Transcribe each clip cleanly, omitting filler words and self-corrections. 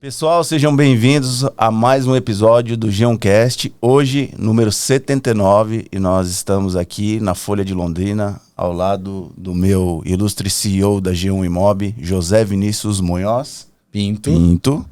Pessoal, sejam bem-vindos a mais um episódio do G1Cast, hoje número 79, e nós estamos aqui na Folha de Londrina, ao lado do meu ilustre CEO da G1 Imob, José Vinícius Munhoz Pinto,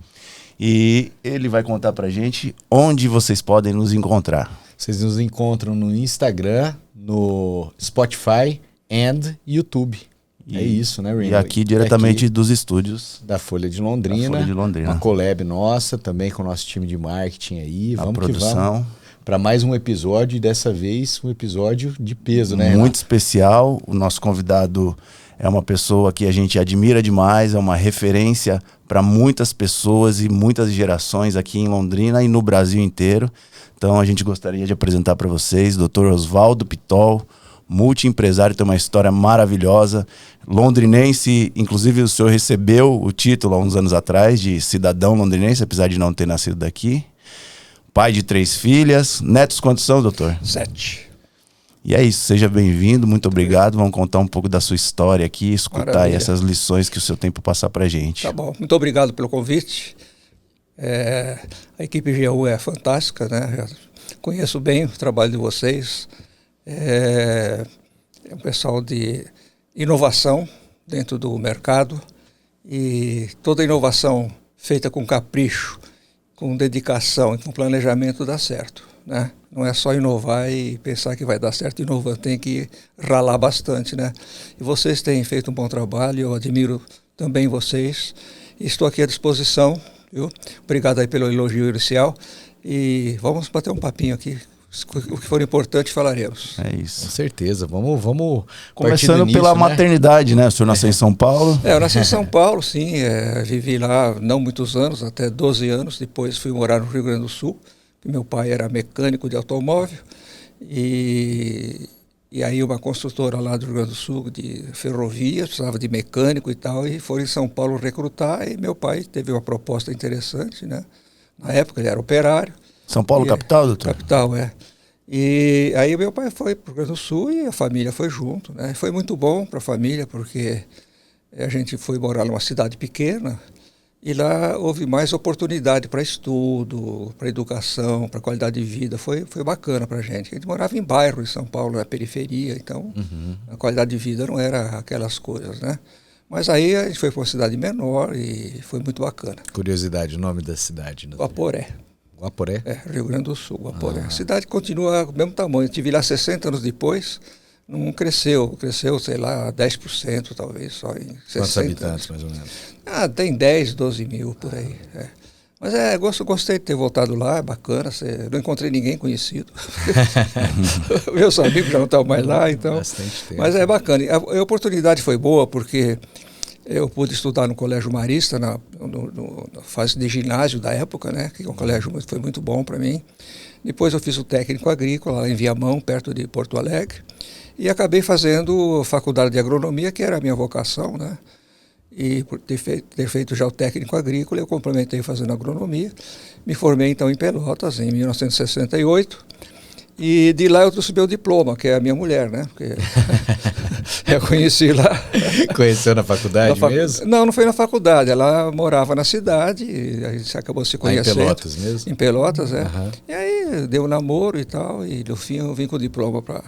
e ele vai contar pra gente onde vocês podem nos encontrar. Vocês nos encontram no Instagram, no Spotify e YouTube. É isso, né, Rino? E aqui diretamente dos estúdios da Folha de Londrina. Uma collab nossa, também com o nosso time de marketing aí. Vamos produção. Para mais um episódio, e dessa vez um episódio de peso, né? Muito especial. O nosso convidado é uma pessoa que a gente admira demais, é uma referência para muitas pessoas e muitas gerações aqui em Londrina e no Brasil inteiro. Então a gente gostaria de apresentar para vocês o Dr. Oswaldo Pitol, multiempresário, tem uma história maravilhosa, londrinense, inclusive o senhor recebeu o título há uns anos atrás de cidadão londrinense, apesar de não ter nascido daqui. Pai de 3 filhas, netos quantos são, doutor? 7. E é isso, seja bem-vindo, muito obrigado, vamos contar um pouco da sua história aqui, escutar aí essas lições que o seu tempo passar pra gente. Tá bom, muito obrigado pelo convite. A equipe G1 é fantástica, né? Eu conheço bem o trabalho de vocês. É um pessoal de inovação dentro do mercado, e toda inovação feita com capricho, com dedicação e com planejamento dá certo, né? Não é só inovar e pensar que vai dar certo inovando, tem que ralar bastante, né? E vocês têm feito um bom trabalho, eu admiro também vocês, e estou aqui à disposição, viu? Obrigado aí pelo elogio inicial, e vamos bater um papinho aqui. O que for importante falaremos. É isso. Com certeza. Vamos começando pela maternidade, né? O senhor nasceu em São Paulo? Eu nasci em São Paulo, sim. Vivi lá não muitos anos, até 12 anos. Depois fui morar no Rio Grande do Sul. Meu pai era mecânico de automóvel. E aí uma construtora lá do Rio Grande do Sul de ferrovia, precisava de mecânico e tal. E foram em São Paulo recrutar. E meu pai teve uma proposta interessante, né? Na época ele era operário. São Paulo, capital, doutor? Capital, é. E aí meu pai foi para o Rio Grande do Sul e a família foi junto, né? Foi muito bom para a família, porque a gente foi morar numa cidade pequena e lá houve mais oportunidade para estudo, para educação, para qualidade de vida. Foi bacana para a gente. A gente morava em bairro em São Paulo, na periferia, então a qualidade de vida não era aquelas coisas, né? Mas aí a gente foi para uma cidade menor e foi muito bacana. Curiosidade, o nome da cidade? Guaporé. Guaporé? Rio Grande do Sul, Guaporé. A cidade continua do mesmo tamanho. Eu estive lá 60 anos depois, não cresceu, sei lá, 10% talvez, só em 60 Quantos habitantes, anos. mais ou menos? Tem 10, 12 mil por aí. Mas gostei de ter voltado lá, é bacana, não encontrei ninguém conhecido. Meus amigos já não estão mais lá, então. Bastante tempo. Mas é bacana. A oportunidade foi boa, porque eu pude estudar no Colégio Marista, na fase de ginásio da época, né? Que o colégio foi muito bom para mim. Depois eu fiz o técnico agrícola lá em Viamão, perto de Porto Alegre. E acabei fazendo faculdade de agronomia, que era a minha vocação, né? E por ter feito já o técnico agrícola, eu complementei fazendo agronomia. Me formei então em Pelotas, em 1968. E de lá eu trouxe meu diploma, que é a minha mulher, né? Porque eu conheci lá. Conheceu na faculdade mesmo? Não foi na faculdade. Ela morava na cidade, e a gente acabou se conhecendo. Em Pelotas mesmo? Em Pelotas, é. Uhum. E aí deu um namoro e tal, e no fim eu vim com o diploma para...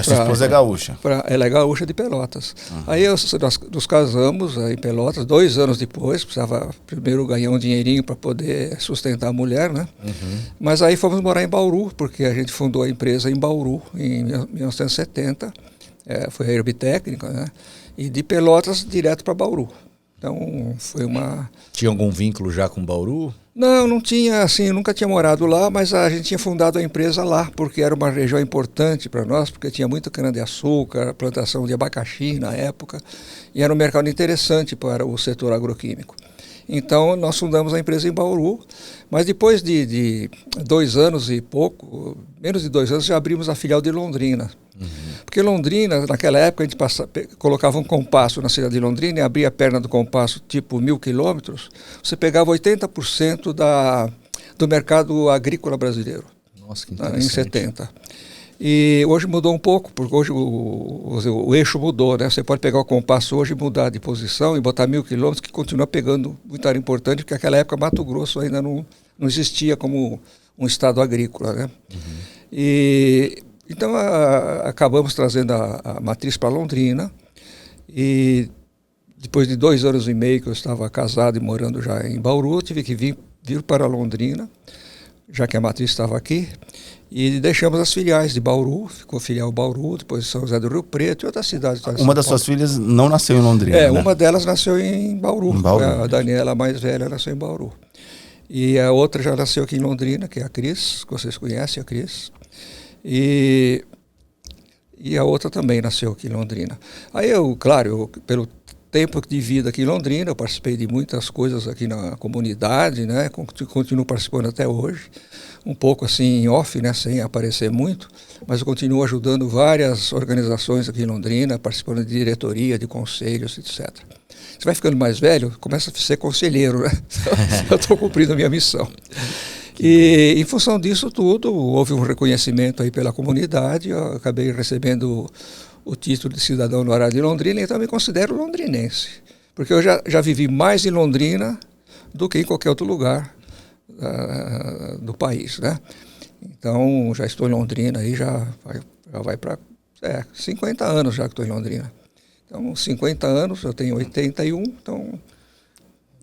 Sua esposa é gaúcha? Ela é gaúcha de Pelotas. Uhum. Aí nós nos casamos em Pelotas, 2 anos depois, precisava primeiro ganhar um dinheirinho para poder sustentar a mulher, né? Uhum. Mas aí fomos morar em Bauru, porque a gente fundou a empresa em Bauru, em 1970, foi a Herbtécnica, né? E de Pelotas direto para Bauru. Então foi uma... Tinha algum vínculo já com Bauru? Não tinha, assim, eu nunca tinha morado lá, mas a gente tinha fundado a empresa lá, porque era uma região importante para nós, porque tinha muita cana-de-açúcar, plantação de abacaxi na época, e era um mercado interessante para o setor agroquímico. Então, nós fundamos a empresa em Bauru, mas depois de 2 anos e pouco, menos de 2 anos, já abrimos a filial de Londrina. Uhum. Porque Londrina, naquela época, a gente colocava um compasso na cidade de Londrina e abria a perna do compasso tipo 1.000 quilômetros, você pegava 80% do mercado agrícola brasileiro. Nossa, que interessante. Em 70. E hoje mudou um pouco, porque hoje o eixo mudou, né? Você pode pegar o compasso hoje e mudar de posição e botar 1.000 quilômetros, que continua pegando muita área importante, porque naquela época Mato Grosso ainda não existia como um estado agrícola, né? E então acabamos trazendo a matriz para Londrina, e depois de 2 anos e meio que eu estava casado e morando já em Bauru, tive que vir para Londrina, já que a matriz estava aqui, e deixamos as filiais de Bauru, ficou filial Bauru, depois São José do Rio Preto e outras cidades. Uma das suas filhas não nasceu em Londrina, né? Uma delas nasceu em Bauru. Em Bauru. A Daniela, a mais velha, nasceu em Bauru. E a outra já nasceu aqui em Londrina, que é a Cris, que vocês conhecem, a Cris. E a outra também nasceu aqui em Londrina. Aí pelo tempo de vida aqui em Londrina, eu participei de muitas coisas aqui na comunidade, né? Continuo participando até hoje, um pouco assim em off, né? Sem aparecer muito, mas eu continuo ajudando várias organizações aqui em Londrina, participando de diretoria, de conselhos, etc. Você vai ficando mais velho, começa a ser conselheiro, né? Eu estou cumprindo a minha missão. E em função disso tudo, houve um reconhecimento aí pela comunidade, eu acabei recebendo o título de cidadão honorário de Londrina, então me considero londrinense, porque eu já vivi mais em Londrina do que em qualquer outro lugar do país, né? Então já estou em Londrina aí, já vai para 50 anos já que estou em Londrina. Então 50 anos, eu tenho 81, então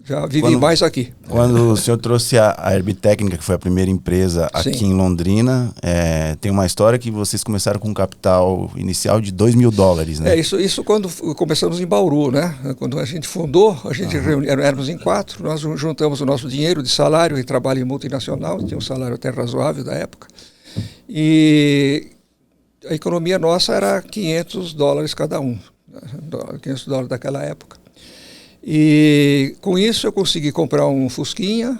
já vivi mais aqui. Quando o senhor trouxe a Herbtécnica, que foi a primeira empresa aqui Sim. em Londrina, tem uma história que vocês começaram com um capital inicial de $2.000, né? Isso quando começamos em Bauru, né? Quando a gente fundou, a gente éramos em 4, nós juntamos o nosso dinheiro de salário e trabalho em multinacional, tinha um salário até razoável da época, e a economia nossa era $500 cada um, $500 daquela época. E com isso eu consegui comprar um Fusquinha,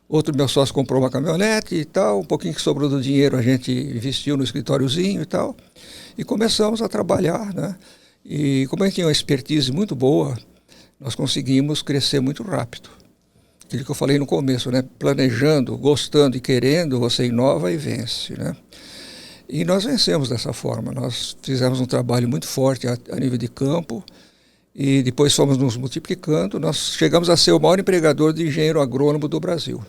outro meu sócio comprou uma caminhonete e tal, um pouquinho que sobrou do dinheiro a gente investiu no escritóriozinho e tal, e começamos a trabalhar, né? E como a gente tinha uma expertise muito boa, nós conseguimos crescer muito rápido. Aquilo que eu falei no começo, né? Planejando, gostando e querendo, você inova e vence, né? E nós vencemos dessa forma, nós fizemos um trabalho muito forte a nível de campo, e depois fomos nos multiplicando, nós chegamos a ser o maior empregador de engenheiro agrônomo do Brasil.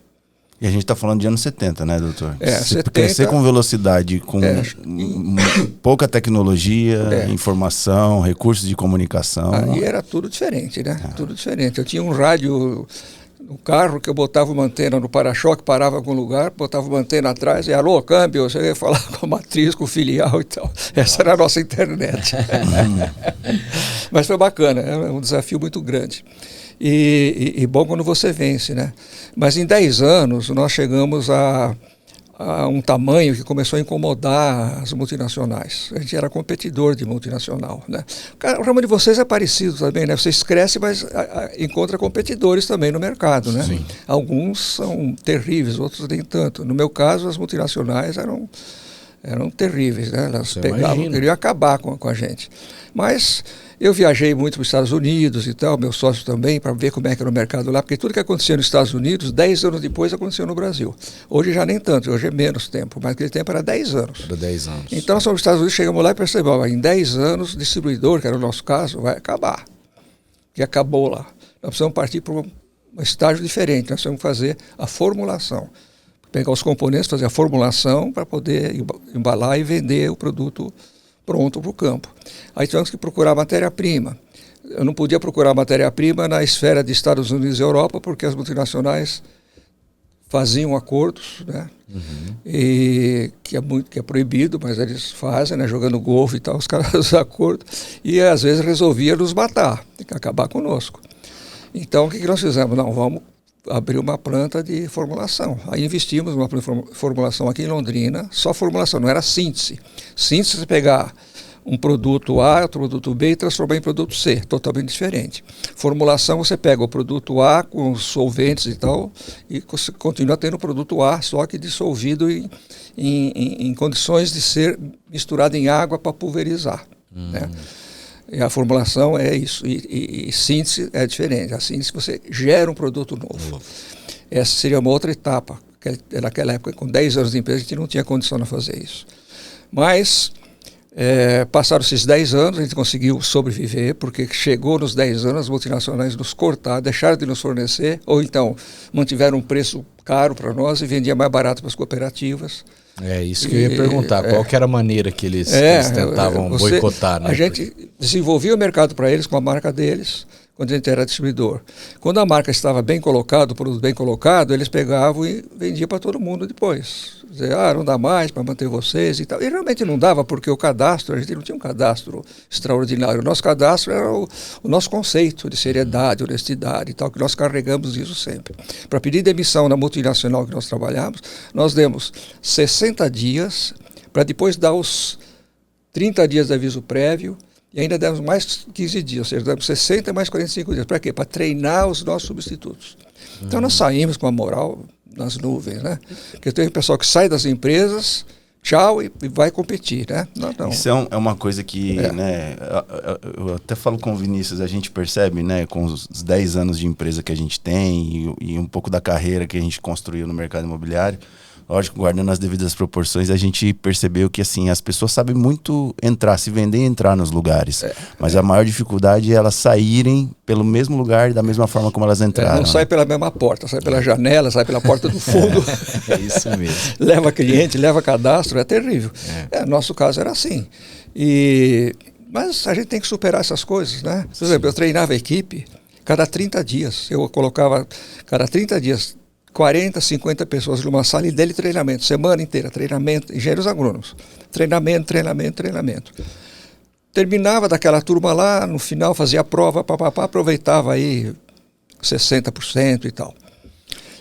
E a gente está falando de anos 70, né, doutor? 70, crescer com velocidade, com pouca tecnologia, informação, recursos de comunicação. Aí era tudo diferente, né? Tudo diferente. Eu tinha um rádio no carro que eu botava uma antena no para-choque, parava em algum lugar, botava uma antena atrás e alô, câmbio, você ia falar com a matriz, com o filial e tal. Essa era a nossa internet. Mas foi bacana, é um desafio muito grande. E bom quando você vence, né? Mas em 10 anos nós chegamos a um tamanho que começou a incomodar as multinacionais. A gente era competidor de multinacional, né? O ramo de vocês é parecido também, né? Vocês crescem, mas encontra competidores também no mercado, né? Sim. Alguns são terríveis, outros nem tanto. No meu caso, as multinacionais eram terríveis, né? Elas queriam acabar com a gente. Mas eu viajei muito para os Estados Unidos e tal, meu sócio também, para ver como é que era o mercado lá, porque tudo que acontecia nos Estados Unidos, 10 anos depois aconteceu no Brasil. Hoje já nem tanto, hoje é menos tempo, mas naquele tempo era 10 anos. Era 10 anos. Então, nós fomos nos Estados Unidos, chegamos lá e percebemos, em 10 anos, o distribuidor, que era o nosso caso, vai acabar. Que acabou lá. Nós precisamos partir para um estágio diferente, nós precisamos fazer a formulação. Pegar os componentes, fazer a formulação para poder embalar e vender o produto pronto para o campo. Aí tivemos que procurar matéria-prima. Eu não podia procurar matéria-prima na esfera de Estados Unidos e Europa, porque as multinacionais faziam acordos, né? E que é proibido, mas eles fazem, né? Jogando golfe e tal, os caras fazem acordo, e às vezes resolvia nos matar, tem que acabar conosco. Então o que nós fizemos? Não, vamos abrir uma planta de formulação. Aí investimos numa formulação aqui em Londrina, só formulação, não era síntese. Síntese você pegar um produto A, outro produto B e transformar em produto C, totalmente diferente. Formulação, você pega o produto A com os solventes e tal, e você continua tendo o produto A, só que dissolvido em condições de ser misturado em água para pulverizar, né? E a formulação é isso, e síntese é diferente. A síntese você gera um produto novo. Essa seria uma outra etapa. Naquela época, com 10 anos de empresa, a gente não tinha condição de fazer isso. Mas passaram esses 10 anos, a gente conseguiu sobreviver, porque chegou nos 10 anos, as multinacionais nos cortaram, deixaram de nos fornecer, ou então mantiveram um preço caro para nós e vendia mais barato para as cooperativas. É isso que eu ia perguntar, qual que era a maneira que eles tentavam boicotar, né? A gente desenvolvia o mercado para eles com a marca deles, quando a gente era distribuidor. Quando a marca estava bem colocada, o produto bem colocado, eles pegavam e vendiam para todo mundo depois. Dizer, não dá mais para manter vocês e tal. E realmente não dava, porque o cadastro, a gente não tinha um cadastro extraordinário. O nosso cadastro era o nosso conceito de seriedade, honestidade e tal, que nós carregamos isso sempre. Para pedir demissão na multinacional que nós trabalhamos, nós demos 60 dias, para depois dar os 30 dias de aviso prévio, e ainda demos mais 15 dias, ou seja, demos 60 mais 45 dias. Para quê? Para treinar os nossos substitutos. Então nós saímos com a moral nas nuvens, né? Porque tem pessoal que sai das empresas, tchau, e vai competir, né? Não. Isso é uma coisa que, né, eu até falo com o Vinícius, a gente percebe, né, com os 10 anos de empresa que a gente tem e um pouco da carreira que a gente construiu no mercado imobiliário, lógico, guardando as devidas proporções, a gente percebeu que, assim, as pessoas sabem muito entrar, se vender e entrar nos lugares. Mas a maior dificuldade é elas saírem pelo mesmo lugar e da mesma forma como elas entraram. Não sai pela mesma porta, sai pela janela, sai pela porta do fundo. É isso mesmo. Leva cliente, leva cadastro, é terrível. Nosso caso era assim. Mas a gente tem que superar essas coisas, né? Por exemplo, eu treinava a equipe cada 30 dias. Eu colocava cada 30 dias 40, 50 pessoas numa sala e dele treinamento, semana inteira, treinamento, engenheiros agrônomos, treinamento. Terminava daquela turma lá, no final fazia a prova, aproveitava aí 60% e tal.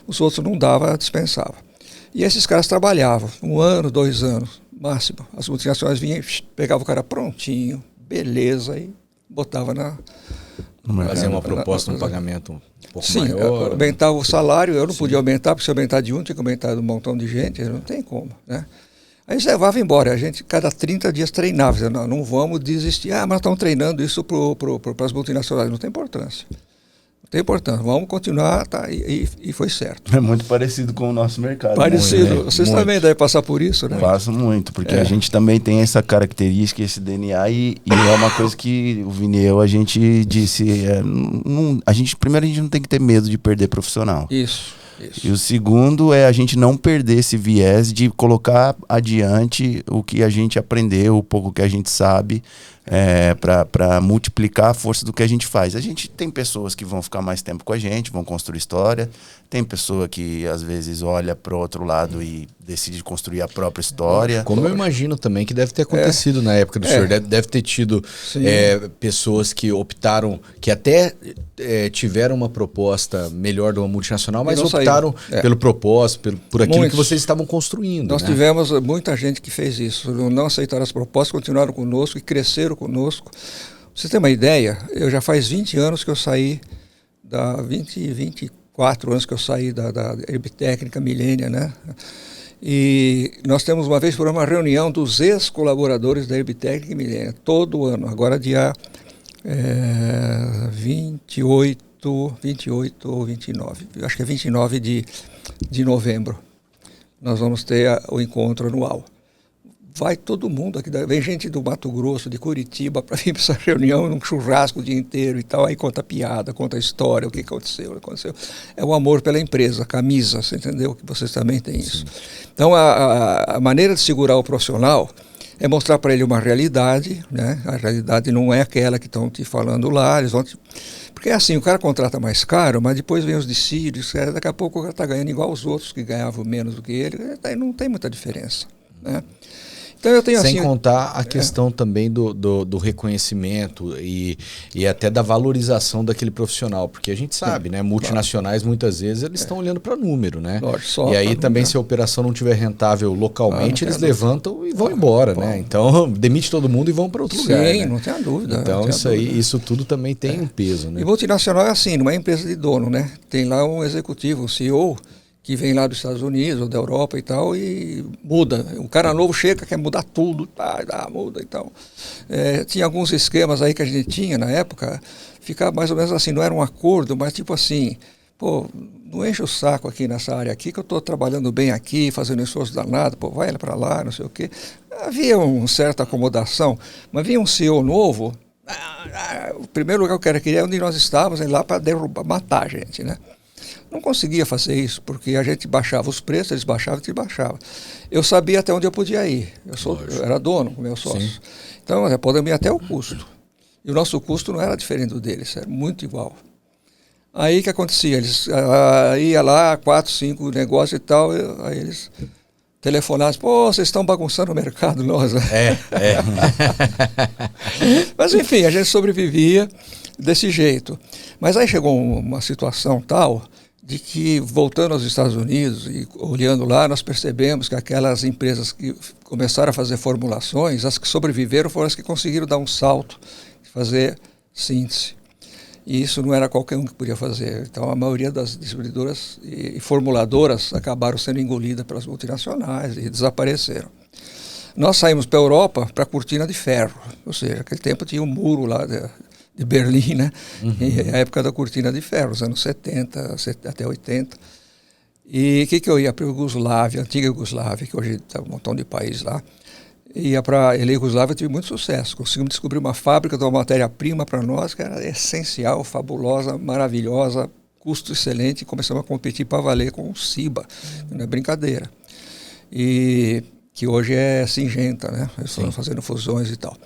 Os outros não dava, dispensava. E esses caras trabalhavam, 1 ano, 2 anos, máximo. As multinacionais vinham, pegavam o cara prontinho, beleza, e botava na... Fazer uma proposta, um pagamento um pouco maior. Sim, aumentava o salário, eu não podia aumentar, porque se aumentar de um, tinha que aumentar de um montão de gente, não tem como, né? Aí eles levavam embora, a gente cada 30 dias treinava, dizendo, não vamos desistir, mas estão treinando isso para as multinacionais, não tem importância. Tem importância, vamos continuar, tá? E foi certo. É muito parecido com o nosso mercado. Parecido. Muito, Vocês também devem passar por isso, né? Faço muito, porque a gente também tem essa característica, esse DNA, e é uma coisa que o Vini e eu, a gente disse, primeiro a gente não tem que ter medo de perder profissional. Isso. E o segundo é a gente não perder esse viés de colocar adiante o que a gente aprendeu, o pouco que a gente sabe, para multiplicar a força do que a gente faz. A gente tem pessoas que vão ficar mais tempo com a gente, vão construir história. Tem pessoa que às vezes olha para o outro lado e decide construir a própria história. Como eu imagino também que deve ter acontecido na época do senhor. Deve ter tido pessoas que optaram, que até tiveram uma proposta melhor de uma multinacional, mas optaram pelo propósito, por aquilo que vocês estavam construindo. Nós tivemos muita gente que fez isso, não aceitaram as propostas, continuaram conosco e cresceram conosco. Pra você ter uma ideia, eu já faz 20 anos que eu saí, 24 anos que eu saí da Herbtécnica Milênia, né? E nós temos uma vez por ano uma reunião dos ex-colaboradores da Herbtécnica Milênia, todo ano, agora dia 28 ou 29, acho que é 29 de novembro, nós vamos ter o encontro anual. Vai todo mundo aqui, vem gente do Mato Grosso, de Curitiba, para vir para essa reunião, num churrasco o dia inteiro e tal, aí conta piada, conta história, o que aconteceu. É o amor pela empresa, camisa, você entendeu? Que vocês também têm isso. Então, a maneira de segurar o profissional é mostrar para ele uma realidade, né? A realidade não é aquela que estão te falando lá, eles vão te... Porque é assim, o cara contrata mais caro, mas depois vem os dissídios, daqui a pouco o cara está ganhando igual os outros que ganhavam menos do que ele, aí não tem muita diferença, né? Então eu tenho, sem contar a questão também do reconhecimento e até da valorização daquele profissional, porque a gente sabe, né? Multinacionais muitas vezes eles estão olhando para número, né? E aí também se a operação não tiver rentável localmente, eles levantam e vão embora, né? Então demite todo mundo e vão para outro lugar. Sim, né? Não tem a dúvida. Então isso tudo também tem um peso, né? E multinacional é assim, não é empresa de dono, né? Tem lá um executivo, um CEO, que vem lá dos Estados Unidos ou da Europa e tal, e muda. O cara novo chega, quer mudar tudo, muda e tal. Tinha alguns esquemas aí que a gente tinha na época, ficava mais ou menos assim, não era um acordo, mas tipo assim, pô, não enche o saco aqui nessa área aqui, que eu estou trabalhando bem aqui, fazendo esforço danado, pô, vai para lá, não sei o quê. Havia uma certa acomodação, mas vinha um CEO novo, o primeiro lugar que eu queria é onde nós estávamos, lá para derrubar, matar a gente, né? Não conseguia fazer isso, porque a gente baixava os preços, eles baixavam, a gente baixava. Eu sabia até onde eu podia ir, eu era dono com meu sócio. Sim. Então, podemos ir até o custo. E o nosso custo não era diferente do deles, era muito igual. Aí o que acontecia? Eles iam lá, 4, 5 negócios e tal, aí eles telefonavam, pô, vocês estão bagunçando o mercado, nós. Mas enfim, a gente sobrevivia desse jeito. Mas aí chegou uma situação tal de que, voltando aos Estados Unidos e olhando lá, nós percebemos que aquelas empresas que começaram a fazer formulações, as que sobreviveram foram as que conseguiram dar um salto, fazer síntese. E isso não era qualquer um que podia fazer. Então, a maioria das distribuidoras e formuladoras acabaram sendo engolidas pelas multinacionais e desapareceram. Nós saímos para a Europa para a cortina de ferro. Ou seja, naquele tempo tinha um muro lá de Berlim, né? Uhum. A época da cortina de ferro, os anos 70 até 80. E o que eu ia para a Iugoslávia, a antiga Iugoslávia, que hoje está um montão de países lá. Ia para a Iugoslávia, tive muito sucesso. Conseguimos descobrir uma fábrica de uma matéria-prima para nós que era essencial, fabulosa, maravilhosa, custo excelente, e começamos a competir para valer com o Ciba, que não é brincadeira. E que hoje é Syngenta, né? Eles estão fazendo fusões e tal.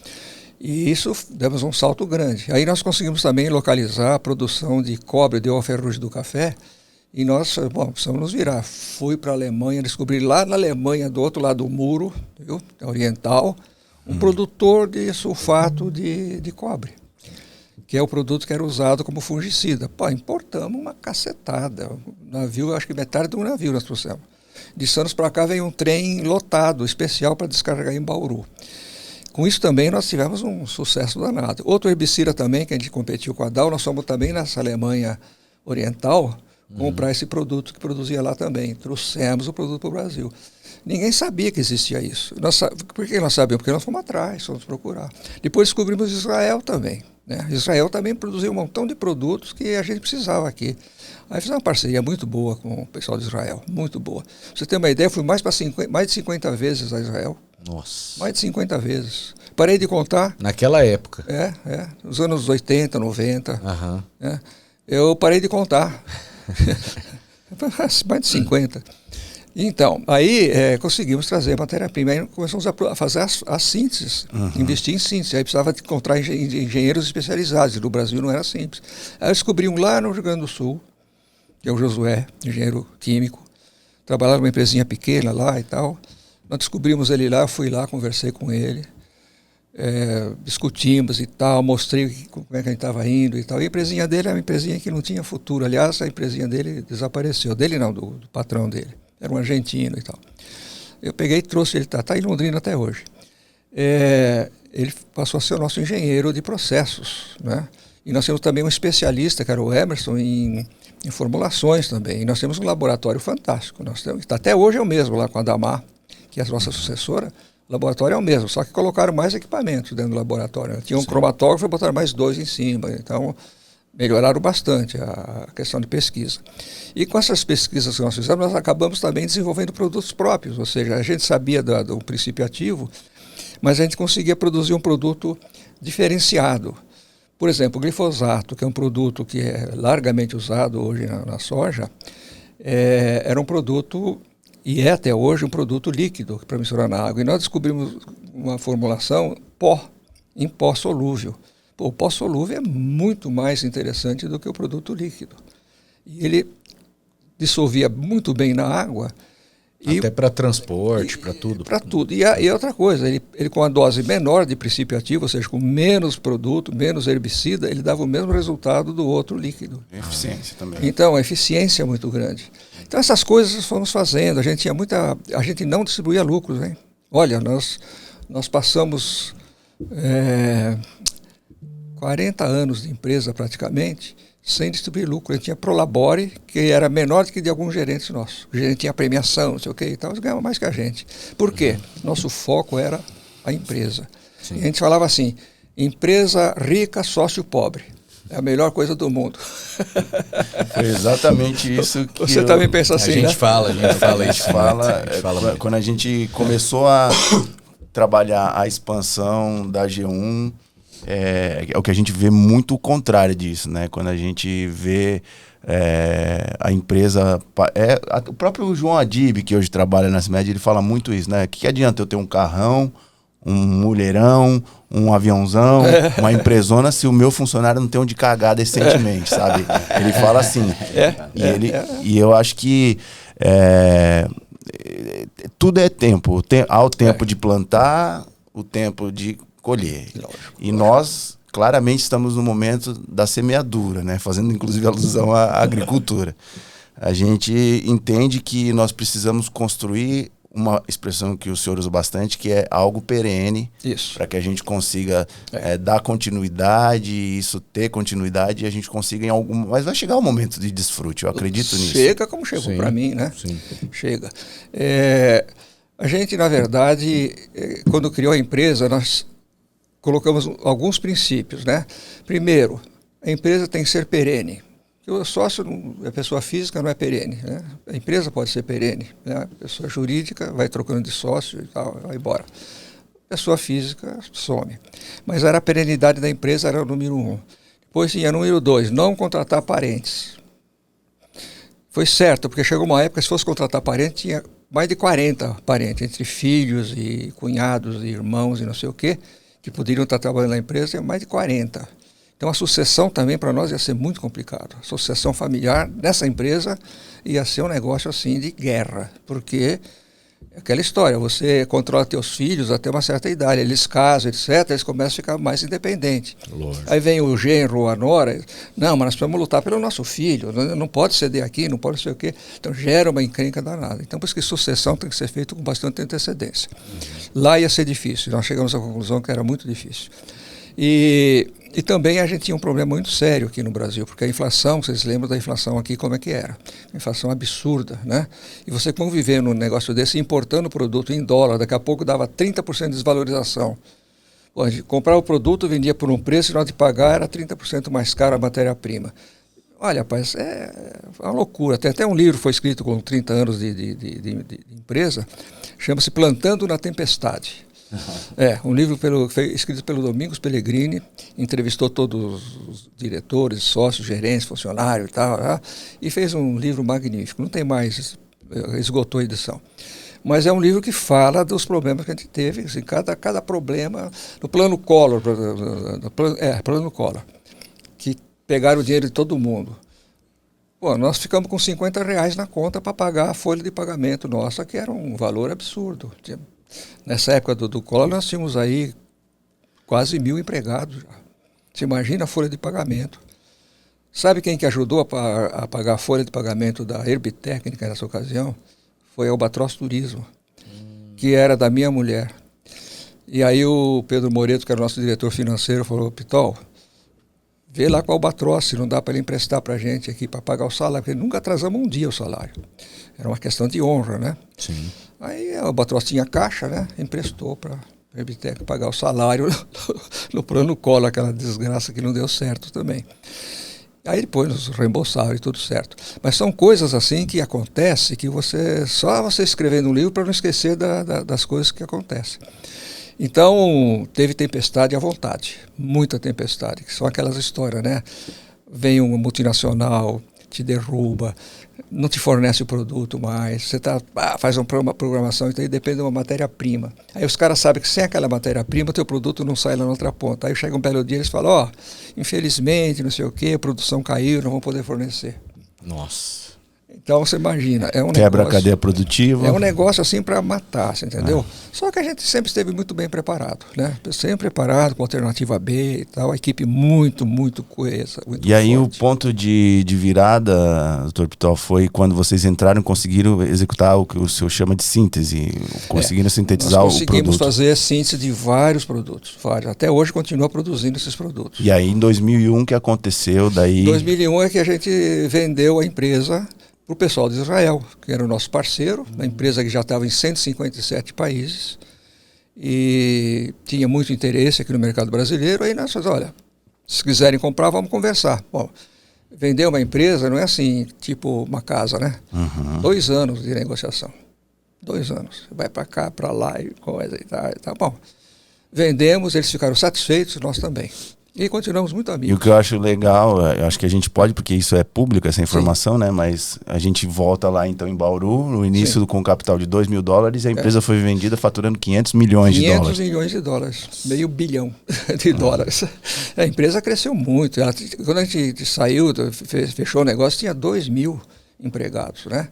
E isso demos um salto grande. Aí nós conseguimos também localizar a produção de cobre de ferrugem do café. E nós, bom, precisamos nos virar. Fui para a Alemanha, descobri lá na Alemanha, do outro lado do muro, viu, oriental, um produtor de sulfato de cobre, que é o produto que era usado como fungicida. Pô, importamos uma cacetada. O navio, acho que metade do navio nós trouxemos. De Santos para cá veio um trem lotado, especial para descarregar em Bauru. Com isso também nós tivemos um sucesso danado. Outro herbicida também, que a gente competiu com a Dow, nós fomos também nessa Alemanha oriental, comprar esse produto que produzia lá também. Trouxemos o produto para o Brasil. Ninguém sabia que existia isso. Por que nós sabíamos? Porque nós fomos atrás, fomos procurar. Depois descobrimos Israel também, né? Israel também produziu um montão de produtos que a gente precisava aqui. Aí fizemos uma parceria muito boa com o pessoal de Israel, muito boa. Pra você ter uma ideia, eu fui mais de 50 vezes a Israel. Nossa. Mais de 50 vezes. Parei de contar. Naquela época. Nos anos 80, 90. Uhum. Eu parei de contar. Mais de 50. Então, aí conseguimos trazer matéria-prima. Aí começamos a fazer as sínteses, investir em síntese. Aí precisava encontrar engenheiros especializados. E no Brasil não era simples. Aí descobri um lá no Rio Grande do Sul, que é o Josué, engenheiro químico. Trabalhava numa empresinha pequena lá e tal. Nós descobrimos ele lá, eu fui lá, conversei com ele. Discutimos e tal, mostrei como é que a gente estava indo e tal. E a empresinha dele era uma empresinha que não tinha futuro. Aliás, a empresinha dele desapareceu. Dele não, do patrão dele. Era um argentino e tal. Eu peguei e trouxe ele, está em Londrina até hoje. Ele passou a ser o nosso engenheiro de processos, né? E nós temos também um especialista, que era o Emerson, em formulações também. E nós temos um laboratório fantástico. Até hoje é o mesmo lá com a Damar, que é a nossa sucessora. O laboratório é o mesmo, só que colocaram mais equipamentos dentro do laboratório. Tinha um cromatógrafo e botaram mais 2 em cima. Então, melhoraram bastante a questão de pesquisa. E com essas pesquisas que nós fizemos, nós acabamos também desenvolvendo produtos próprios. Ou seja, a gente sabia do princípio ativo, mas a gente conseguia produzir um produto diferenciado. Por exemplo, o glifosato, que é um produto que é largamente usado hoje na soja, era um produto... E é até hoje um produto líquido para misturar na água. E nós descobrimos uma formulação em pó solúvel. O pó solúvel é muito mais interessante do que o produto líquido. E ele dissolvia muito bem na água. Até para transporte, para tudo. Para tudo. E outra coisa, ele com a dose menor de princípio ativo, ou seja, com menos produto, menos herbicida, ele dava o mesmo resultado do outro líquido. Eficiência também. Então, a eficiência é muito grande. Então, essas coisas fomos fazendo. A gente não distribuía lucros, hein? Olha, nós passamos 40 anos de empresa praticamente sem distribuir lucro. A gente tinha Prolabore, que era menor do que de alguns gerentes nossos. O gerente tinha premiação, não sei o que e tal, eles ganhavam mais que a gente. Por quê? Nosso foco era a empresa. E a gente falava assim, empresa rica, sócio pobre. É a melhor coisa do mundo. Foi exatamente isso que você também pensa assim, a gente né? fala isso. Quando a gente começou a trabalhar a expansão da G1, é o que a gente vê muito o contrário disso, né? Quando a gente vê a empresa... o próprio João Adib, que hoje trabalha na CIMED, ele fala muito isso, né? O que adianta eu ter um carrão, um mulherão, um aviãozão, uma empresona, se o meu funcionário não tem onde cagar decentemente, sabe? Ele fala assim. E eu acho que tudo é tempo. Há o tempo de plantar, o tempo de colher. Lógico. E nós, claramente, estamos no momento da semeadura, né? Fazendo, inclusive, alusão à agricultura. A gente entende que nós precisamos construir uma expressão que o senhor usa bastante, que é algo perene, para que a gente consiga dar continuidade, isso ter continuidade, e a gente consiga em algum... Mas vai chegar o momento de desfrute, eu acredito nisso. Chega como chegou para mim, né? Sim. Chega. A gente, na verdade, quando criou a empresa, nós colocamos alguns princípios, né? Primeiro, a empresa tem que ser perene. O sócio, a pessoa física não é perene, né? A empresa pode ser perene, né? A pessoa jurídica vai trocando de sócio e tal, vai embora. A pessoa física some. Mas era a perenidade da empresa, era o número 1. Depois tinha número 2, não contratar parentes. Foi certo, porque chegou uma época, se fosse contratar parente, tinha mais de 40 parentes, entre filhos e cunhados e irmãos e não sei o quê, que poderiam estar trabalhando na empresa, tinha mais de 40. Então a sucessão também para nós ia ser muito complicado. A sucessão familiar nessa empresa ia ser um negócio assim de guerra, porque é aquela história, você controla teus filhos até uma certa idade, eles casam, etc., eles começam a ficar mais independentes. Lógico. Aí vem o genro, a nora, não, mas nós precisamos lutar pelo nosso filho, não pode ceder aqui, não pode ser o quê. Então gera uma encrenca danada. Então por isso que sucessão tem que ser feita com bastante antecedência. Lá ia ser difícil, nós chegamos à conclusão que era muito difícil. E também a gente tinha um problema muito sério aqui no Brasil, porque a inflação, vocês lembram da inflação aqui, como é que era? Uma inflação absurda, né? E você conviver num negócio desse, importando o produto em dólar, daqui a pouco dava 30% de desvalorização. Pô, a gente comprava o produto, vendia por um preço, e na hora de pagar era 30% mais caro a matéria-prima. Olha, rapaz, é uma loucura. Tem até um livro que foi escrito com 30 anos de empresa, chama-se Plantando na Tempestade. Um livro escrito pelo Domingos Pellegrini, entrevistou todos os diretores, sócios, gerentes, funcionários e tal, e fez um livro magnífico. Não tem mais, esgotou a edição. Mas é um livro que fala dos problemas que a gente teve, assim, cada problema, no plano Collor, plano Collor, que pegaram o dinheiro de todo mundo. Pô, nós ficamos com R$50 na conta para pagar a folha de pagamento nossa, que era um valor absurdo. Nessa época do Collor, nós tínhamos aí quase 1.000 empregados. Você imagina a folha de pagamento. Sabe quem que ajudou a pagar a folha de pagamento da Herbtécnica nessa ocasião? Foi a Albatross Turismo, que era da minha mulher. E aí o Pedro Moreto, que era o nosso diretor financeiro, falou: Pitol, vê lá com a Albatross, se não dá para ele emprestar para a gente aqui para pagar o salário, porque nunca atrasamos um dia o salário. Era uma questão de honra, né? Sim. Aí a Albatross tinha caixa, né? Emprestou para a Herbtec pagar o salário no plano Collor, aquela desgraça que não deu certo também. Aí depois nos reembolsaram e tudo certo. Mas são coisas assim que acontecem que só você escrever no livro para não esquecer das coisas que acontecem. Então, teve tempestade à vontade, muita tempestade, que são aquelas histórias, né? Vem uma multinacional, te derruba, não te fornece o produto mais, você faz uma programação, então aí depende de uma matéria-prima. Aí os caras sabem que sem aquela matéria-prima, o teu produto não sai lá na outra ponta. Aí chega um belo dia e eles falam, infelizmente, não sei o quê, a produção caiu, não vão poder fornecer. Nossa. Então você imagina, é um quebra negócio, a cadeia produtiva. É um negócio assim para matar, você entendeu? Só que a gente sempre esteve muito bem preparado, né? Sempre preparado com alternativa B e tal, a equipe muito coesa. Muito e aí forte. O ponto de virada, doutor Pitol, foi quando vocês entraram e conseguiram executar o que o senhor chama de síntese, conseguiram sintetizar o produto. Nós conseguimos fazer síntese de vários produtos, vários. Até hoje continua produzindo esses produtos. E aí em 2001 que aconteceu, daí... 2001 é que a gente vendeu a empresa para o pessoal de Israel, que era o nosso parceiro, uma empresa que já estava em 157 países e tinha muito interesse aqui no mercado brasileiro. Aí nós falamos, olha, Se quiserem comprar, vamos conversar. Bom, vender uma empresa não é assim, tipo uma casa, né? 2 anos de negociação. 2 anos. Vai para cá, para lá e coisa e tal. Tá bom. Vendemos, eles ficaram satisfeitos, nós também. E continuamos muito amigos. E o que eu acho legal, eu acho que a gente pode, porque isso é público, essa informação, Sim. né? Mas a gente volta lá então em Bauru, no início com um capital de $2 mil, e a empresa foi vendida faturando 500 milhões de dólares. 500 milhões de dólares, meio bilhão de dólares. A empresa cresceu muito. Quando a gente saiu, fechou o negócio, tinha 2 mil empregados, né?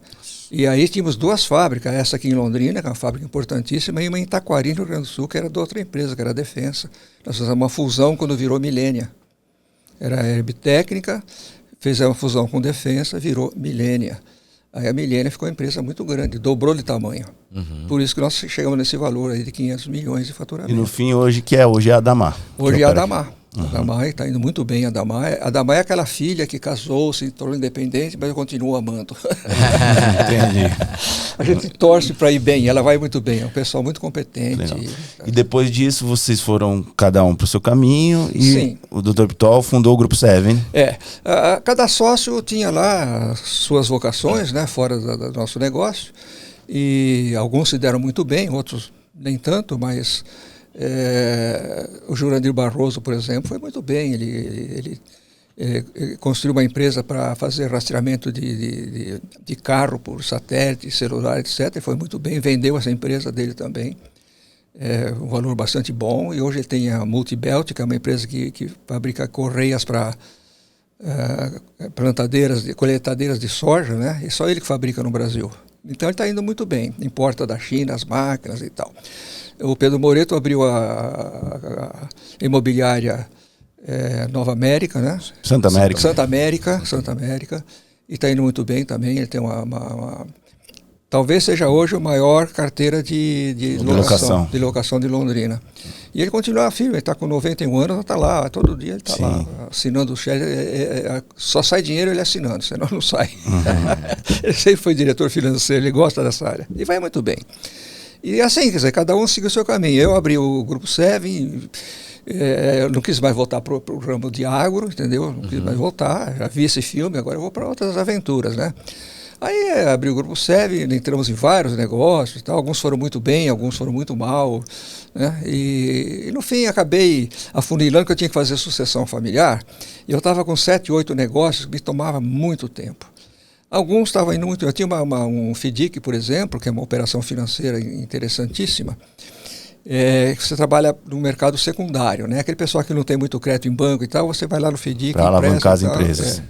E aí tínhamos 2 fábricas, essa aqui em Londrina, que é uma fábrica importantíssima, e uma em Itaquari, no Rio Grande do Sul, que era de outra empresa, que era a Defensa. Nós fizemos uma fusão quando virou Milênia. Era a Herbtécnica, fez uma fusão com Defensa, virou Milênia. Aí a Milênia ficou uma empresa muito grande, dobrou de tamanho. Por isso que nós chegamos nesse valor aí de 500 milhões de faturamento. E no fim, hoje é a Adamar? Hoje é a Adamar. A Adamar está indo muito bem. A Adamar é aquela filha que casou, se tornou independente, mas eu continuo amando. Entendi. A gente torce para ir bem, ela vai muito bem, é um pessoal muito competente. E depois disso, vocês foram cada um para o seu caminho e Sim. o Dr. Pitol fundou o Grupo 7. Cada sócio tinha lá as suas vocações, né, fora do nosso negócio, e alguns se deram muito bem, outros nem tanto, mas... o Jurandir Barroso, por exemplo, foi muito bem. Ele construiu uma empresa para fazer rastreamento de carro por satélite, celular, etc. Foi muito bem, vendeu essa empresa dele também. Um valor bastante bom. E hoje ele tem a Multibelt, que é uma empresa que fabrica correias para coletadeiras de soja, né? E só ele que fabrica no Brasil. Então ele está indo muito bem, importa da China as máquinas e tal. O Pedro Moreto abriu a imobiliária Nova América, né? Santa América, e está indo muito bem também. Ele tem talvez seja hoje a maior carteira de locação de Londrina. E ele continua firme, ele está com 91 anos, está lá, todo dia ele está lá, assinando o cheque. Só sai dinheiro ele assinando, senão não sai. Ele sempre foi diretor financeiro, ele gosta dessa área. E vai muito bem. E assim, quer dizer, cada um seguiu o seu caminho. Eu abri o Grupo 7, eu não quis mais voltar para o ramo de agro, entendeu? Não quis mais voltar, já vi esse filme, agora eu vou para outras aventuras, né? Aí abri o Grupo 7, entramos em vários negócios, tal. Alguns foram muito bem, alguns foram muito mal, né? E no fim acabei afunilando que eu tinha que fazer sucessão familiar, e eu estava com 7, 8 negócios que me tomava muito tempo. Alguns estavam indo muito... Eu tinha um FDIC, por exemplo, que é uma operação financeira interessantíssima, que você trabalha no mercado secundário, né? Aquele pessoal que não tem muito crédito em banco e tal, você vai lá no FDIC... Para alavancar as empresas.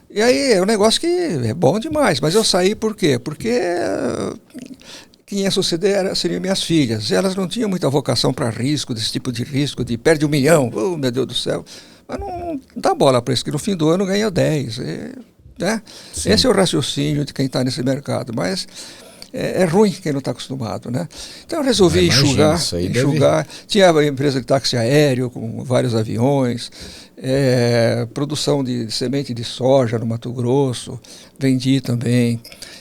E aí é um negócio que é bom demais, mas eu saí por quê? Porque quem ia suceder seriam minhas filhas. Elas não tinham muita vocação para risco, desse tipo de risco, de perde 1 milhão, oh meu Deus do céu. Mas não dá bola para isso, que no fim do ano ganha 10. Né? Esse é o raciocínio de quem está nesse mercado, mas é ruim quem não está acostumado, né? Então eu resolvi enxugar. Tinha a empresa de táxi aéreo com vários aviões, produção de semente de soja no Mato Grosso, vendi também.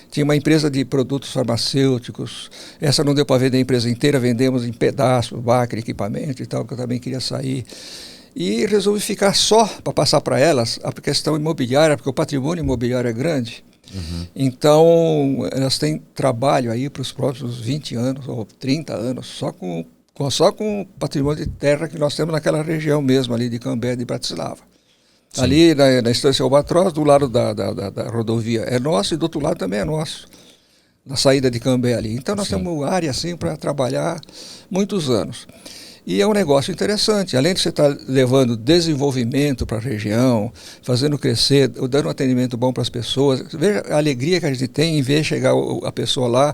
Tinha uma empresa de produtos farmacêuticos, essa não deu para vender a empresa inteira, vendemos em pedaços, máquina, equipamento e tal, que eu também queria sair. E resolvi ficar só para passar para elas a questão imobiliária, porque o patrimônio imobiliário é grande. Então, elas têm trabalho aí para os próximos 20 anos ou 30 anos, só com o patrimônio de terra que nós temos naquela região mesmo, ali de Cambé, de Bratislava. Sim. Ali na Estância Albatroz, do lado da rodovia é nosso e do outro lado também é nosso, na saída de Cambé ali. Então, nós temos área assim para trabalhar muitos anos. E é um negócio interessante, além de você estar levando desenvolvimento para a região, fazendo crescer, dando um atendimento bom para as pessoas. Veja a alegria que a gente tem em ver chegar a pessoa lá,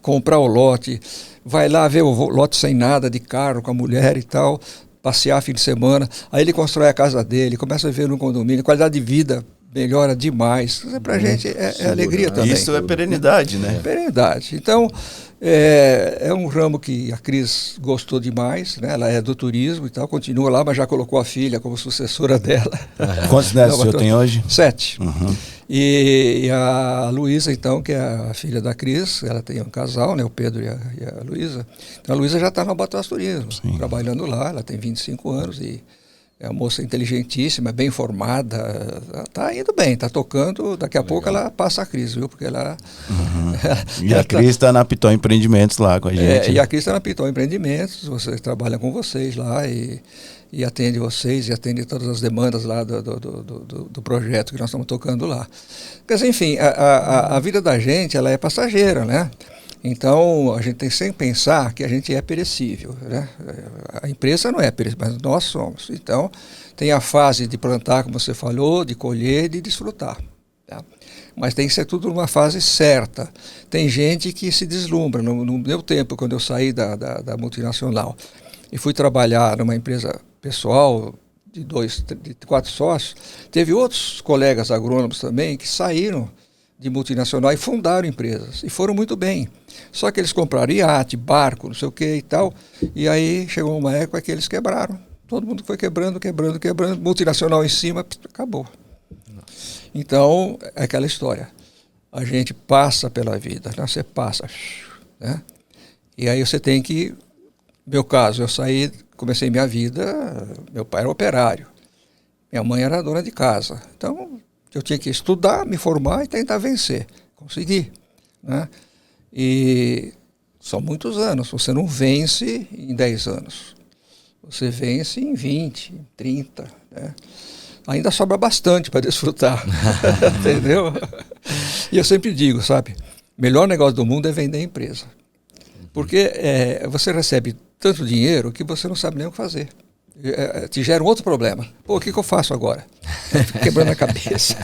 comprar o lote, vai lá ver o lote sem nada, de carro, com a mulher e tal, passear fim de semana, aí ele constrói a casa dele, começa a viver no condomínio, qualidade de vida melhora demais. Para a gente é alegria também. Isso é perenidade, né? Perenidade. Então, é um ramo que a Cris gostou demais, né? Ela é do turismo e tal, continua lá, mas já colocou a filha como sucessora dela. Quantos netos o senhor tem hoje? 7. E a Luísa, então, que é a filha da Cris, ela tem um casal, né? O Pedro e a Luísa. Então a Luísa já está no Albatroz Turismo, trabalhando lá, ela tem 25 anos e É uma moça inteligentíssima, bem formada, está indo bem, está tocando, daqui a pouco ela passa a Cris, viu? Porque ela... E a Cris está na Pitol Empreendimentos lá com a gente. E a Cris está na Pitol Empreendimentos, você trabalha com vocês lá e atende vocês, e atende todas as demandas lá do projeto que nós estamos tocando lá. Mas, enfim, a vida da gente, ela é passageira, né? Então, a gente tem que sempre pensar que a gente é perecível, né? A empresa não é perecível, mas nós somos. Então, tem a fase de plantar, como você falou, de colher e de desfrutar. Tá? Mas tem que ser tudo numa fase certa. Tem gente que se deslumbra. No meu tempo, quando eu saí da multinacional e fui trabalhar numa empresa pessoal de 4 sócios, teve outros colegas agrônomos também que saíram de multinacional e fundaram empresas, e foram muito bem. Só que eles compraram iate, barco, não sei o que e tal, e aí chegou uma época que eles quebraram. Todo mundo foi quebrando, multinacional em cima, acabou. Então, é aquela história. A gente passa pela vida, né? Você passa, né? E aí você tem que... Meu caso, eu saí, comecei minha vida, meu pai era operário, minha mãe era dona de casa. Então, eu tinha que estudar, me formar e tentar vencer. Consegui, né? E são muitos anos. Você não vence em 10 anos. Você vence em 20, em 30, né? Ainda sobra bastante para desfrutar. Entendeu? E eu sempre digo, sabe? O melhor negócio do mundo é vender empresa. Porque você recebe tanto dinheiro que você não sabe nem o que fazer. Te gera um outro problema. Pô, o que eu faço agora? Fico quebrando a cabeça.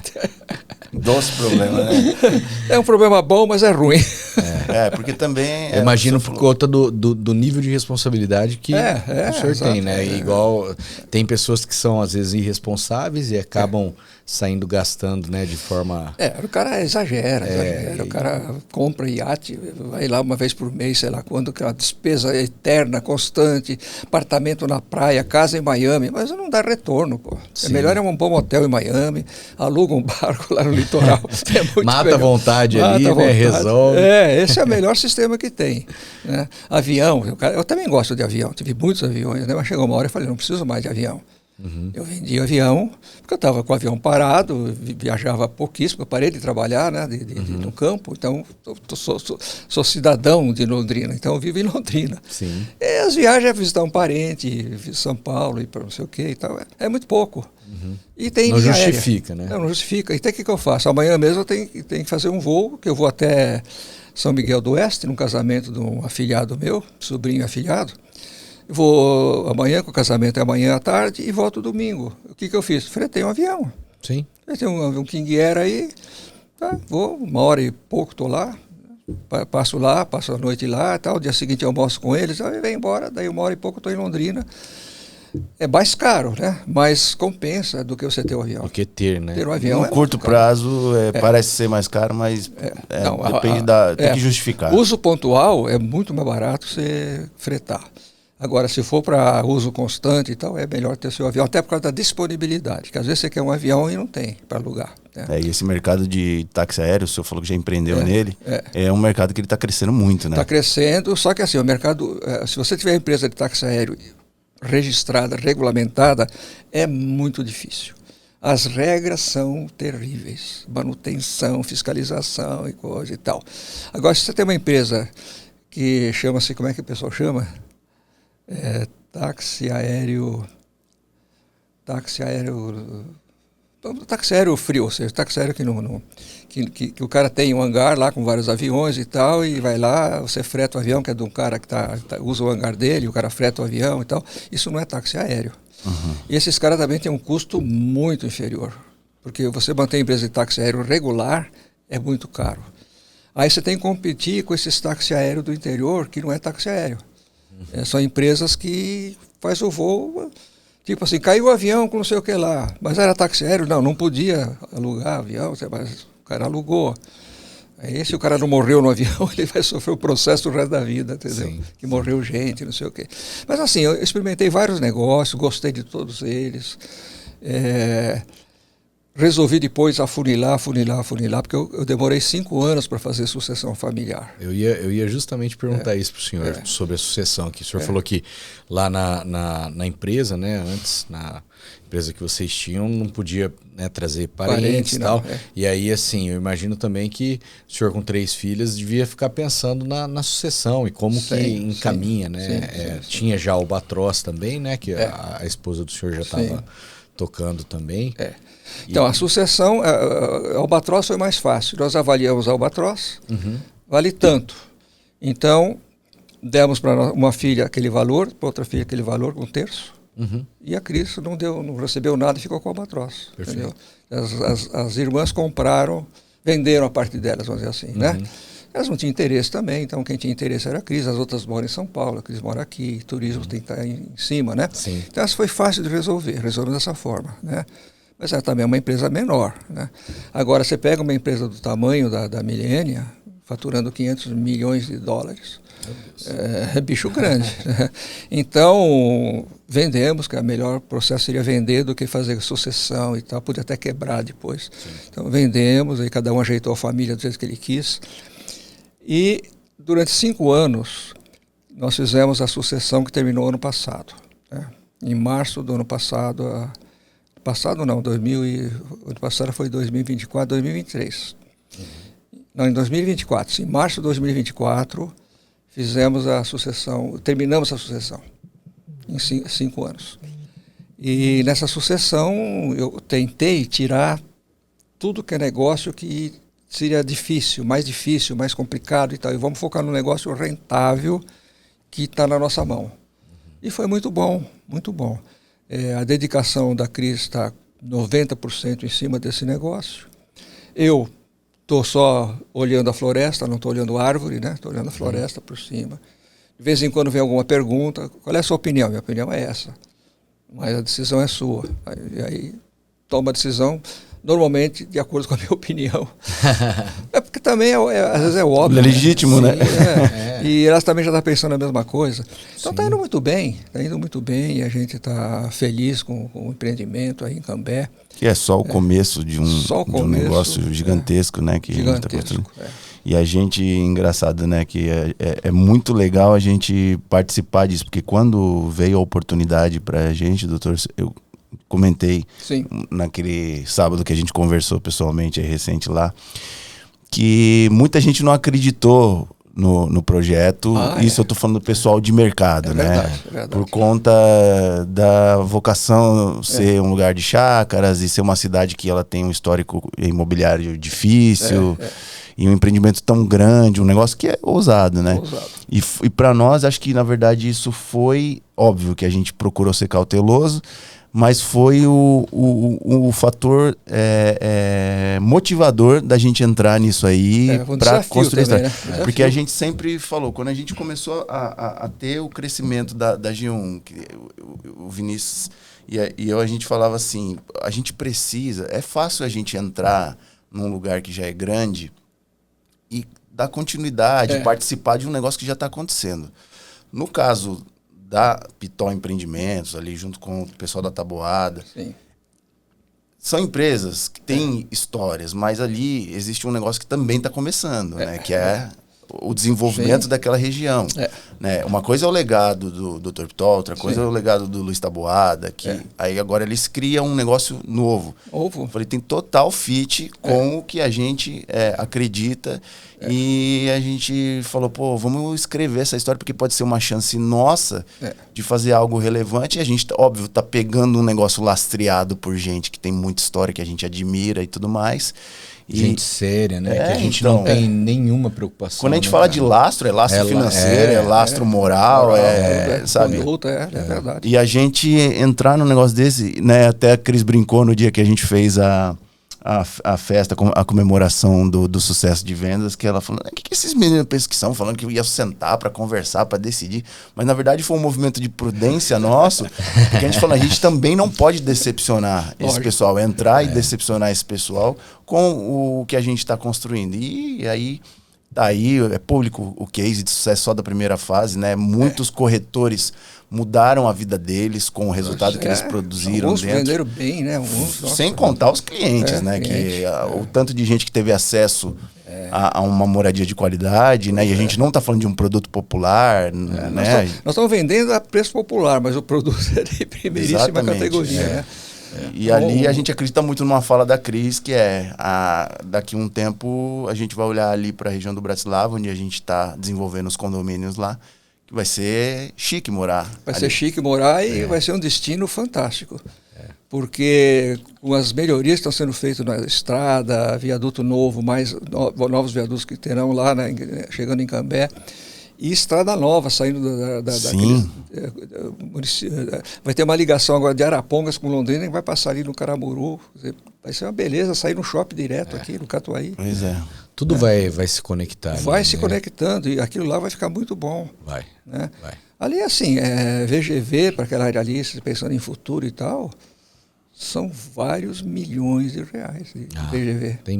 Doce problema, né? É um problema bom, mas é ruim. Porque também... Eu imagino por conta do nível de responsabilidade que o senhor tem, né? Igual tem pessoas que são, às vezes, irresponsáveis e acabam saindo gastando, né? De forma... O cara exagera. O cara compra iate, vai lá uma vez por mês, sei lá quando, que é uma despesa eterna, constante, apartamento na praia, casa em Miami, mas não dá retorno, pô. Sim. É melhor um bom hotel em Miami, aluga um barco lá no litoral. Mata a vontade ali, né? Resolve. Esse é o melhor sistema que tem, né? Avião, eu também gosto de avião, tive muitos aviões, né? Mas chegou uma hora e falei, não preciso mais de avião. Eu vendi avião, porque eu estava com o avião parado, viajava pouquíssimo, eu parei de trabalhar, né, no campo, então sou cidadão de Londrina, então eu vivo em Londrina. Sim. E as viagens é visitar um parente, São Paulo, e para não sei o que e tal, é muito pouco. E tem não justifica, né? Não justifica. Então o que eu faço? Amanhã mesmo eu tenho que fazer um voo, que eu vou até São Miguel do Oeste, num casamento de um afilhado meu, sobrinho afilhado. Vou amanhã, que o casamento é amanhã à tarde, e volto domingo. O que eu fiz? Fretei um avião. Sim. Fretei um King Air aí, vou, 1h e pouco estou lá, passo a noite lá, tal, dia seguinte eu almoço com eles, aí venho embora, daí 1h e pouco estou em Londrina. É mais caro, né? Mas compensa do que você ter o avião. Porque ter, né? Ter um avião no curto prazo parece ser mais caro, mas depende tem que justificar. Uso pontual é muito mais barato você fretar. Agora, se for para uso constante e tal, é melhor ter seu avião, até por causa da disponibilidade, que às vezes você quer um avião e não tem para alugar. Né? E esse mercado de táxi aéreo, o senhor falou que já empreendeu nele, é um mercado que ele está crescendo muito, né? Está crescendo, só que assim, o mercado, se você tiver empresa de táxi aéreo registrada, regulamentada, é muito difícil. As regras são terríveis, manutenção, fiscalização e coisa e tal. Agora, se você tem uma empresa que chama-se, como é que o pessoal chama? Táxi aéreo frio, ou seja, táxi aéreo que o cara tem um hangar lá com vários aviões e tal, e vai lá, você freta o avião, que é de um cara que usa o hangar dele, o cara freta o avião e tal. Isso não é táxi aéreo. E esses caras também têm um custo muito inferior, porque você manter a empresa de táxi aéreo regular é muito caro. Aí você tem que competir com esses táxi aéreos do interior, que não é táxi aéreo. São empresas que faz o voo, tipo assim, caiu o avião com não sei o que lá, mas era táxi aéreo? Não podia alugar avião, mas o cara alugou. Aí se o cara não morreu no avião, ele vai sofrer o processo o resto da vida, entendeu? Sim, que morreu gente, não sei o quê. Mas assim, eu experimentei vários negócios, gostei de todos eles. resolvi depois afunilar, porque eu demorei 5 anos para fazer sucessão familiar. Eu ia justamente perguntar isso para o senhor, sobre a sucessão aqui. O senhor falou que lá na empresa, né, antes, na empresa que vocês tinham, não podia, né, trazer parentes e tal. E aí, assim, eu imagino também que o senhor com 3 filhas devia ficar pensando na sucessão e como que encaminha, né? Tinha já o Batross também, né, que a esposa do senhor já estava tocando também. Então, a sucessão, a Albatross foi mais fácil. Nós avaliamos a Albatross, vale tanto. Então, demos para uma filha aquele valor, para outra filha aquele valor, 1/3. E a Cris não recebeu nada e ficou com a Albatross. Entendeu? As irmãs compraram, venderam a parte delas, vamos dizer assim, né? Elas não tinham interesse também, então quem tinha interesse era a Cris, as outras moram em São Paulo, a Cris mora aqui, turismo tem que estar em cima, né? Sim. Então essa foi fácil de resolver dessa forma, né? Mas é também uma empresa menor, né? Agora, você pega uma empresa do tamanho da Millennium, faturando 500 milhões de dólares, é bicho grande. Né? Então, vendemos, que o melhor processo seria vender do que fazer sucessão e tal, podia até quebrar depois. Sim. Então, vendemos, aí cada um ajeitou a família do jeito que ele quis. E, durante 5 anos, nós fizemos a sucessão que terminou ano passado. Né? Em março do ano passado, ano passado foi 2024, 2023. Não, em 2024, sim, em março de 2024, fizemos a sucessão, terminamos a sucessão, em 5 anos. E nessa sucessão, eu tentei tirar tudo que é negócio que seria difícil, mais complicado e tal. E vamos focar no negócio rentável que está na nossa mão. E foi muito bom, muito bom. A dedicação da Cris está 90% em cima desse negócio. Eu estou só olhando a floresta, não estou olhando a árvore, né? Estou olhando a floresta por cima. De vez em quando vem alguma pergunta, qual é a sua opinião? Minha opinião é essa, mas a decisão é sua. Aí toma a decisão, normalmente de acordo com a minha opinião. Porque também, às vezes é óbvio. É legítimo, né? E elas também já estão pensando a mesma coisa. Então está indo muito bem, e a gente está feliz com o empreendimento aí em Cambé. Que é só o começo de um negócio gigantesco, né? Que gigantesco, a gente está construindo. E a gente, engraçado, né? Que é muito legal a gente participar disso, porque quando veio a oportunidade para a gente, doutor, eu comentei naquele sábado que a gente conversou pessoalmente, recente lá, que muita gente não acreditou no projeto. Isso eu tô falando do pessoal de mercado, né? Verdade. Por conta da vocação ser um lugar de chácaras e ser uma cidade que ela tem um histórico imobiliário difícil e um empreendimento tão grande, um negócio que é ousado, né? E para nós, acho que na verdade isso foi óbvio que a gente procurou ser cauteloso, mas foi o fator motivador da gente entrar nisso aí para construir também, a história. Né? Porque a gente sempre falou, quando a gente começou a ter o crescimento da G1, o Vinícius e a gente falava assim, a gente precisa, é fácil a gente entrar num lugar que já é grande e dar continuidade, participar de um negócio que já está acontecendo. No caso da Pitol Empreendimentos, ali junto com o pessoal da Taboada. Sim. São empresas que têm histórias, mas ali existe um negócio que também está começando, né? Que é o desenvolvimento daquela região. Né? Uma coisa é o legado do Dr. Pitol, outra coisa é o legado do Luiz Taboada, que aí agora eles criam um negócio novo. Eu falei, tem total fit com o que a gente acredita. E a gente falou, pô, vamos escrever essa história porque pode ser uma chance nossa de fazer algo relevante. E a gente, óbvio, tá pegando um negócio lastreado por gente que tem muita história, que a gente admira e tudo mais. Gente séria, né? Que a gente não tem nenhuma preocupação. Quando a gente fala de lastro, é lastro financeiro, é lastro moral, sabe? Conduta, é verdade. E a gente entrar num negócio desse, né? Até a Cris brincou no dia que a gente fez a festa, a comemoração do sucesso de vendas, que ela falou, o que esses meninos pensam que são? Falando que ia sentar para conversar, para decidir. Mas na verdade foi um movimento de prudência nosso, porque a gente falou, a gente também não pode decepcionar esse pessoal, entrar e decepcionar esse pessoal com o que a gente está construindo. E aí tá aí, é público o case de sucesso só da primeira fase, né? Muitos corretores mudaram a vida deles com o resultado que eles produziram alguns dentro. Venderam bem, né? Sem contar os clientes, né? O tanto de gente que teve acesso a uma moradia de qualidade, né? E a gente não está falando de um produto popular, né? Nós estamos vendendo a preço popular, mas o produto é de primeiríssima categoria, né? E ali a gente acredita muito numa fala da Cris, que daqui a um tempo a gente vai olhar ali para a região do Bratislava, onde a gente está desenvolvendo os condomínios lá, que vai ser chique morar. Vai ser chique morar e vai ser um destino fantástico. Porque com as melhorias que estão sendo feitas na estrada, viaduto novo, novos viadutos que terão lá, né, chegando em Cambé, e estrada nova saindo vai ter uma ligação agora de Arapongas com Londrina que vai passar ali no Caramuru. Vai ser uma beleza sair no shopping direto aqui no Catuaí. Pois é. Tudo vai se conectar. Vai se conectando e aquilo lá vai ficar muito bom. Vai. Né? Ali assim, VGV para aquela área ali, pensando em futuro e tal, são vários milhões de reais de VGV. Tem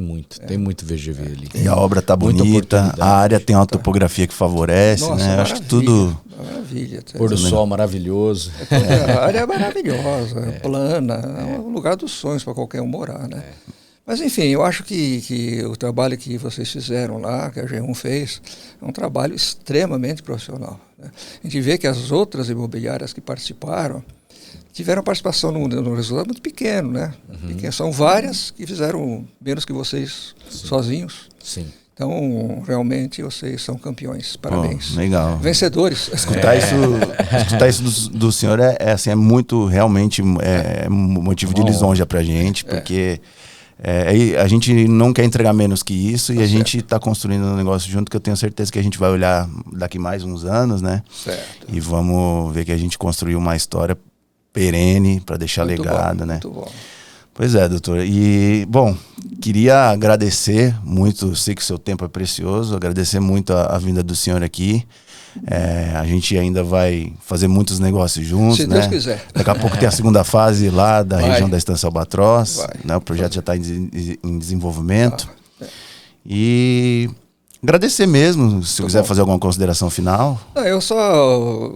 muito VGV ali. E a obra tá bonita, a área tem uma topografia que favorece, né? Acho que tudo... Maravilha. Pôr do sol maravilhoso. A área é maravilhosa, plana, é um lugar dos sonhos para qualquer um morar, né? Mas enfim, eu acho que o trabalho que vocês fizeram lá, que a G1 fez, é um trabalho extremamente profissional, né? A gente vê que as outras imobiliárias que participaram tiveram participação no resultado muito pequeno, né? São várias que fizeram menos que vocês sozinhos. Sim. Então, realmente, vocês são campeões. Parabéns. Legal. Vencedores. Escutar isso do senhor é muito, realmente, motivo de lisonja pra gente, porque a gente não quer entregar menos que isso e a gente está construindo um negócio junto que eu tenho certeza que a gente vai olhar daqui mais uns anos, né? Certo. E vamos ver que a gente construiu uma história perene para deixar muito legado, bom, né? Muito bom. Pois é, doutor. E, bom, queria agradecer muito, sei que o seu tempo é precioso, agradecer muito a vinda do senhor aqui. A gente ainda vai fazer muitos negócios juntos, se né? Deus quiser. Daqui a pouco tem a segunda fase lá da região da Estância Albatroz, né? O projeto já está em desenvolvimento. E agradecer mesmo, se quiser fazer alguma consideração final. Eu só...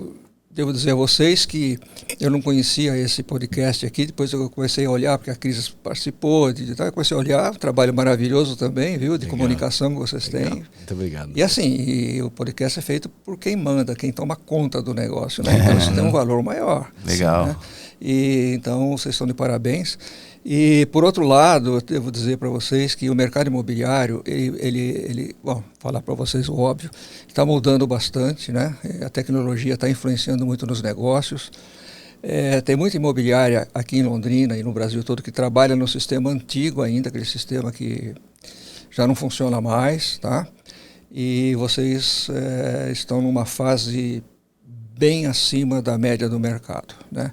Devo dizer a vocês que eu não conhecia esse podcast aqui, depois eu comecei a olhar, porque a Cris participou, eu comecei a olhar, um trabalho maravilhoso também, viu, de comunicação que vocês têm. Muito obrigado. E assim, o podcast é feito por quem manda, quem toma conta do negócio, né? Então isso tem um valor maior. Legal. Né? E então vocês estão de parabéns. E, por outro lado, eu devo dizer para vocês que o mercado imobiliário, bom, falar para vocês o óbvio, está mudando bastante, né? A tecnologia está influenciando muito nos negócios. Tem muita imobiliária aqui em Londrina e no Brasil todo que trabalha no sistema antigo ainda, aquele sistema que já não funciona mais, tá? E vocês estão numa fase bem acima da média do mercado, né?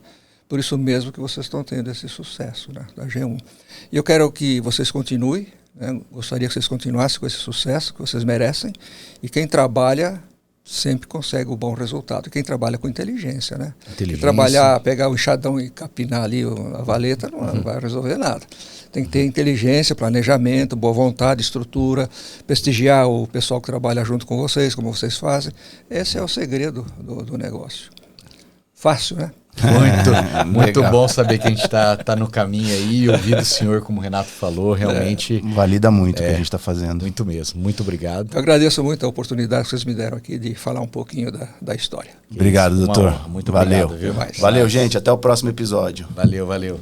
Por isso mesmo que vocês estão tendo esse sucesso, né, da G1. E eu quero que vocês continuem, né, gostaria que vocês continuassem com esse sucesso que vocês merecem. E quem trabalha sempre consegue um bom resultado. Quem trabalha com inteligência, né? Trabalhar, pegar o enxadão e capinar ali a valeta não vai resolver nada. Tem que ter inteligência, planejamento, boa vontade, estrutura, prestigiar o pessoal que trabalha junto com vocês, como vocês fazem. Esse é o segredo do negócio. Fácil, né? Muito bom saber que a gente está no caminho aí, ouvir do senhor, como o Renato falou, realmente... valida muito o que a gente está fazendo. Muito mesmo, muito obrigado. Eu agradeço muito a oportunidade que vocês me deram aqui de falar um pouquinho da história. Obrigado, doutor. Muito obrigado. Valeu, gente. Até o próximo episódio. Valeu. Valeu.